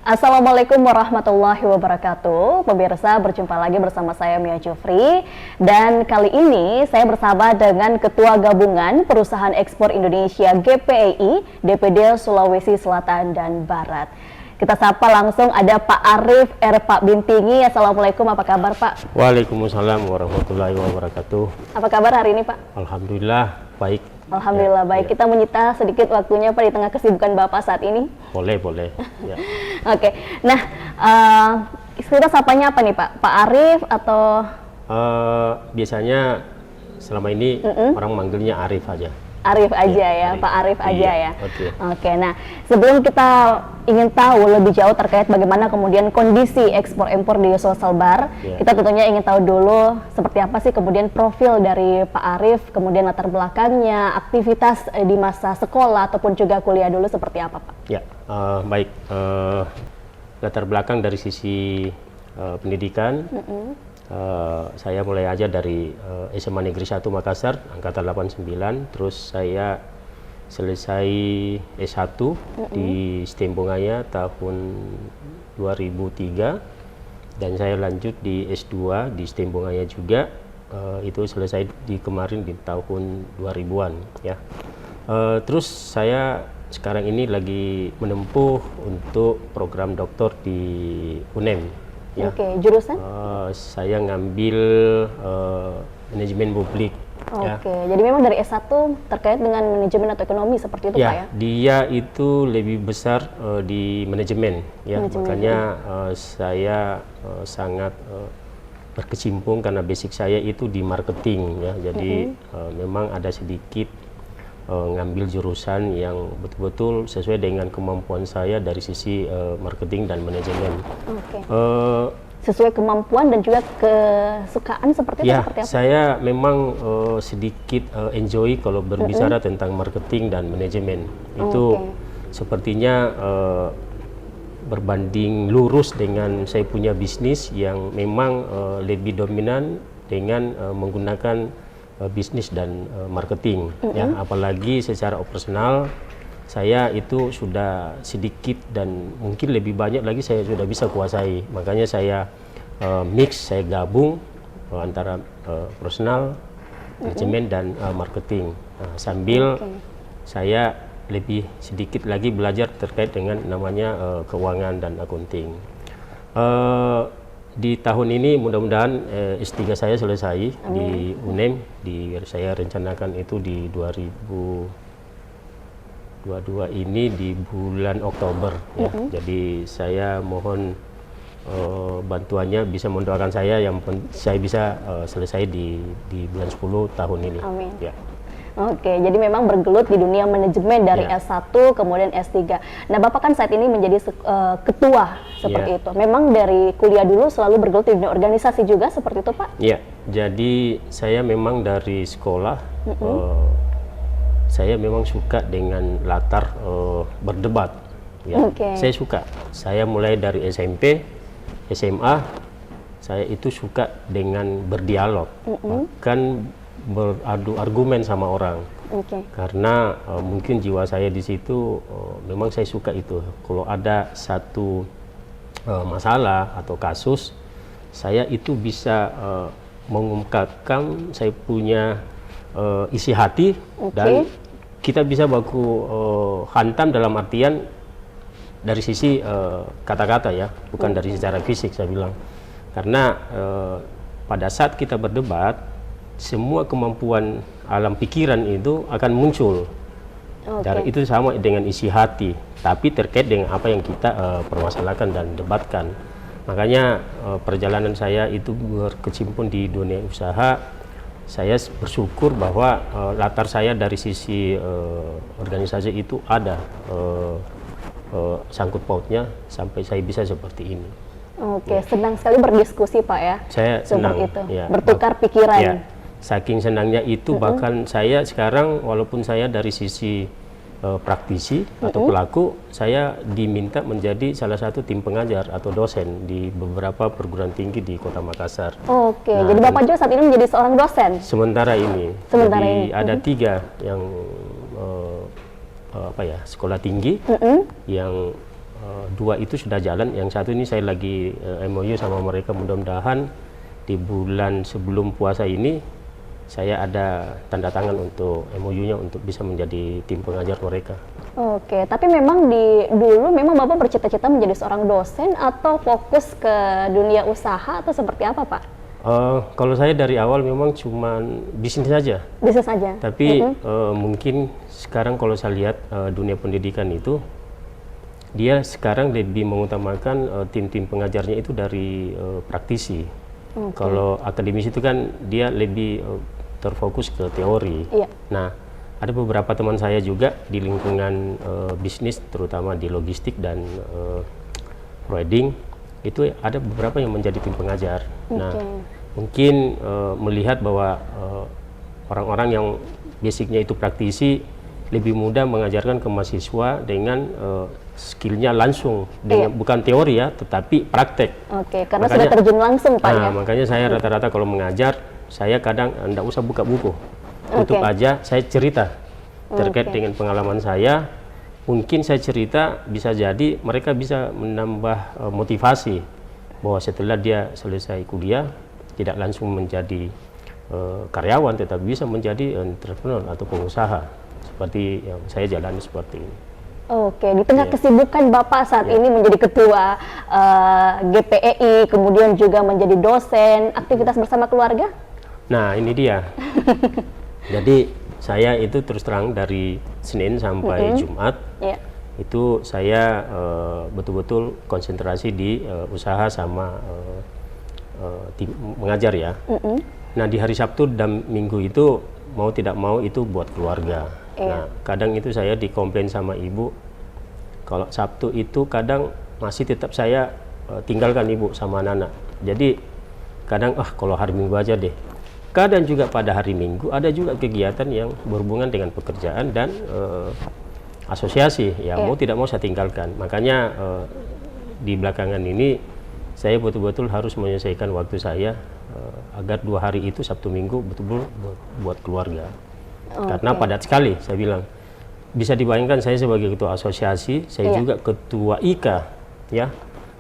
Assalamualaikum warahmatullahi wabarakatuh. Pemirsa, berjumpa lagi bersama saya Mia Jufri. Dan kali ini saya bersama dengan Ketua Gabungan Perusahaan Ekspor Indonesia GPEI DPD Sulawesi Selatan dan Barat. Kita sapa langsung ada Pak Arif Pak Bintingi. Assalamualaikum, apa kabar Pak? Waalaikumsalam warahmatullahi wabarakatuh. Apa kabar hari ini Pak? Alhamdulillah baik. Alhamdulillah baik. Kita menyita sedikit waktunya Pak di tengah kesibukan Bapak saat ini. Boleh. Ya. Oke, nah kita sapanya apa nih Pak? Pak Arif atau? Biasanya selama ini orang manggilnya Arif aja. Arif aja ya, Arif. Pak Arif aja ya. Oke. Nah sebelum kita ingin tahu lebih jauh terkait bagaimana kemudian kondisi ekspor-impor di Sulselbar, kita tentunya ingin tahu dulu seperti apa sih kemudian profil dari Pak Arif, kemudian latar belakangnya, aktivitas di masa sekolah ataupun juga kuliah dulu seperti apa Pak? Ya, baik. Latar belakang dari sisi pendidikan. Saya mulai aja dari SMA Negeri 1 Makassar, angkatan 89, terus saya selesai S1 di STEM Bungaya tahun 2003, dan saya lanjut di S2 di STEM Bungaya juga, itu selesai di kemarin di tahun 2000-an ya. Terus saya sekarang ini lagi menempuh untuk program doktor di UNEM. Ya. Oke, jurusan? Saya ngambil manajemen publik. Oke, jadi memang dari S1 terkait dengan manajemen atau ekonomi seperti itu Pak ya? Dia itu lebih besar di manajemen ya, makanya saya sangat berkecimpung karena basic saya itu di marketing ya, jadi memang ada sedikit ngambil jurusan yang betul-betul sesuai dengan kemampuan saya dari sisi marketing dan manajemen. Sesuai kemampuan dan juga kesukaan seperti itu? Ya, seperti apa? saya memang sedikit enjoy kalau berbicara tentang marketing dan manajemen. Itu sepertinya berbanding lurus dengan saya punya bisnis yang memang lebih dominan dengan menggunakan bisnis dan marketing ya, apalagi secara operasional saya itu sudah sedikit dan mungkin lebih banyak lagi saya sudah bisa kuasai, makanya saya mix, saya gabung antara operasional, manajemen dan marketing, sambil saya lebih sedikit lagi belajar terkait dengan namanya keuangan dan accounting. Di tahun ini mudah-mudahan S3 saya selesai di UNEM, saya rencanakan itu di 2022 ini di bulan Oktober ya. Jadi saya mohon bantuannya, bisa mendoakan saya yang saya bisa selesai di bulan 10 tahun ini. Amin. Ya. Oke, jadi memang bergelut di dunia manajemen dari S1 kemudian S3. Nah, Bapak kan saat ini menjadi ketua seperti itu. Memang dari kuliah dulu selalu bergelut di dunia organisasi juga seperti itu, Pak? Iya, jadi saya memang dari sekolah, saya memang suka dengan latar berdebat. Ya. Saya suka, saya mulai dari SMP, SMA, saya itu suka dengan berdialog, bahkan beradu argumen sama orang, karena mungkin jiwa saya di situ, memang saya suka itu. Kalau ada satu masalah atau kasus, saya itu bisa mengungkapkan saya punya isi hati, dan kita bisa baku hantam dalam artian dari sisi kata-kata ya, bukan dari secara fisik saya bilang, karena pada saat kita berdebat semua kemampuan alam pikiran itu akan muncul. Dan itu sama dengan isi hati, tapi terkait dengan apa yang kita permasalahkan dan debatkan. Makanya perjalanan saya itu berkecimpung di dunia usaha. Saya bersyukur bahwa latar saya dari sisi organisasi itu ada sangkut pautnya sampai saya bisa seperti ini. Senang sekali berdiskusi Pak ya. Saya senang itu. Ya, bertukar pikiran. Ya. Saking senangnya itu, bahkan saya sekarang walaupun saya dari sisi praktisi atau pelaku, saya diminta menjadi salah satu tim pengajar atau dosen di beberapa perguruan tinggi di Kota Makassar. Jadi Bapak juga saat ini menjadi seorang dosen? Sementara ini. Jadi ada 3 yang sekolah tinggi yang dua itu sudah jalan, yang satu ini saya lagi MOU sama mereka, mudah-mudahan di bulan sebelum puasa ini saya ada tanda tangan untuk MOU-nya untuk bisa menjadi tim pengajar mereka. Oke, tapi memang dulu memang Bapak bercita-cita menjadi seorang dosen atau fokus ke dunia usaha atau seperti apa, Pak? Kalau saya dari awal memang cuma bisnis saja. Bisnis saja. Tapi mungkin sekarang kalau saya lihat dunia pendidikan itu, dia sekarang lebih mengutamakan tim-tim pengajarnya itu dari praktisi. Kalau akademis itu kan dia lebih terfokus ke teori. Iya. Nah, ada beberapa teman saya juga di lingkungan bisnis, terutama di logistik dan providing, itu ada beberapa yang menjadi tim pengajar. Nah, mungkin melihat bahwa orang-orang yang basicnya itu praktisi lebih mudah mengajarkan ke mahasiswa dengan skillnya langsung, dengan bukan teori ya, tetapi praktek. Oke, karena sudah terjun langsung, Pak. Nah, makanya saya rata-rata kalau mengajar, saya kadang tidak usah buka buku, tutup aja, saya cerita terkait dengan pengalaman saya. Mungkin saya cerita bisa jadi mereka bisa menambah motivasi bahwa setelah dia selesai kuliah tidak langsung menjadi karyawan, tetapi bisa menjadi entrepreneur atau pengusaha seperti yang saya jalani seperti ini. Oke, di tengah kesibukan Bapak saat ini menjadi ketua GPEI, kemudian juga menjadi dosen, aktivitas bersama keluarga? Nah, ini dia. Jadi saya itu terus terang dari Senin sampai Jumat, itu saya betul-betul konsentrasi di usaha sama mengajar ya. Nah, di hari Sabtu dan Minggu itu mau tidak mau itu buat keluarga. Nah, kadang itu saya dikomplain sama ibu, kalau Sabtu itu kadang masih tetap saya tinggalkan ibu sama anak-anak. Jadi kadang kalau hari Minggu aja deh. Kadang juga pada hari Minggu ada juga kegiatan yang berhubungan dengan pekerjaan dan asosiasi, ya mau tidak mau saya tinggalkan. Makanya di belakangan ini saya betul-betul harus menyelesaikan waktu saya agar 2 hari itu Sabtu Minggu betul-betul buat keluarga. Karena padat sekali, saya bilang. Bisa dibayangkan saya sebagai ketua asosiasi, saya juga ketua IKA, ya.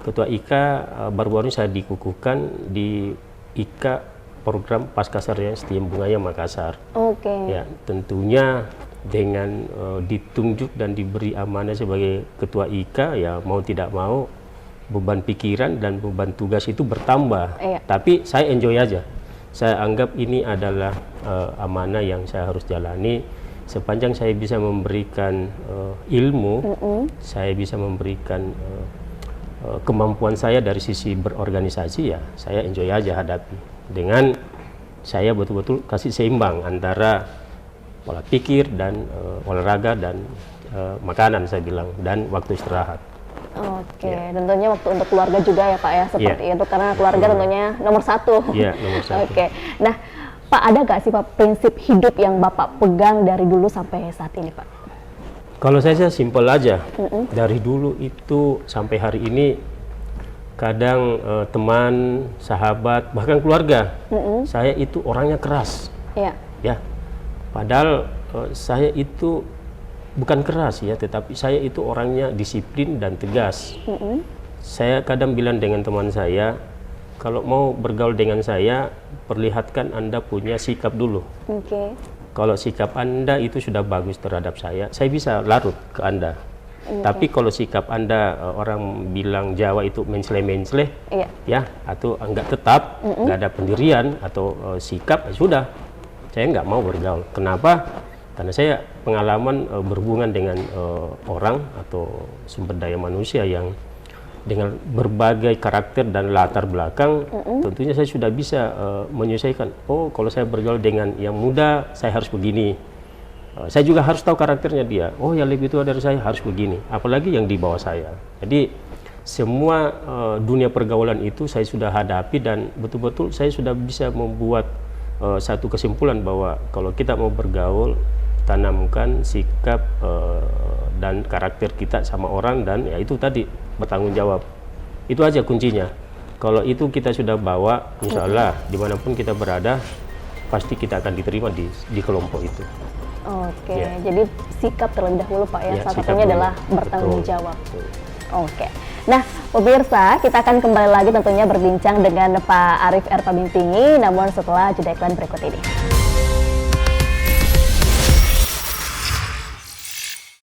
Ketua IKA baru-baru saya dikukuhkan di IKA program Pascasarjana STM Bungaya Makassar. Ya, tentunya dengan ditunjuk dan diberi amanah sebagai ketua IKA, ya mau tidak mau beban pikiran dan beban tugas itu bertambah. Tapi saya enjoy aja. Saya anggap ini adalah amanah yang saya harus jalani. Sepanjang saya bisa memberikan ilmu, saya bisa memberikan kemampuan saya dari sisi berorganisasi, ya saya enjoy aja hadapi. Dengan saya betul-betul kasih seimbang antara pola pikir dan olahraga dan makanan, saya bilang, dan waktu istirahat. Tentunya waktu untuk keluarga juga ya Pak ya, seperti itu, karena keluarga tentunya nomor satu. Nomor satu. Nah Pak, ada nggak sih Pak prinsip hidup yang Bapak pegang dari dulu sampai saat ini Pak? Kalau saya simpel aja, dari dulu itu sampai hari ini, kadang teman, sahabat, bahkan keluarga, saya itu orangnya keras. Ya, padahal saya itu bukan keras ya, tetapi saya itu orangnya disiplin dan tegas. Saya kadang bilang dengan teman saya, kalau mau bergaul dengan saya, perlihatkan Anda punya sikap dulu. Kalau sikap Anda itu sudah bagus terhadap saya bisa larut ke Anda. Tapi kalau sikap Anda, orang bilang Jawa itu menceleh-menceleh, ya, atau enggak tetap, enggak ada pendirian atau sikap, sudah, saya nggak mau bergaul. Kenapa? Karena saya pengalaman berhubungan dengan orang atau sumber daya manusia yang dengan berbagai karakter dan latar belakang, tentunya saya sudah bisa menyesuaikan. Oh, kalau saya bergaul dengan yang muda, saya harus begini. Saya juga harus tahu karakternya dia. Oh, yang lebih tua dari saya harus begini. Apalagi yang di bawah saya. Jadi semua dunia pergaulan itu saya sudah hadapi, dan betul-betul saya sudah bisa membuat satu kesimpulan bahwa kalau kita mau bergaul, tanamkan sikap dan karakter kita sama orang, dan ya itu tadi, bertanggung jawab. Itu aja kuncinya. Kalau itu kita sudah bawa, insya Allah dimanapun kita berada, pasti kita akan diterima di kelompok itu. Jadi sikap terlebih dahulu Pak ya, salah satunya adalah bertanggung jawab. Oke. Nah, pemirsa, kita akan kembali lagi tentunya berbincang dengan Pak Arief R. Pamimpingi, namun setelah jeda iklan berikut ini.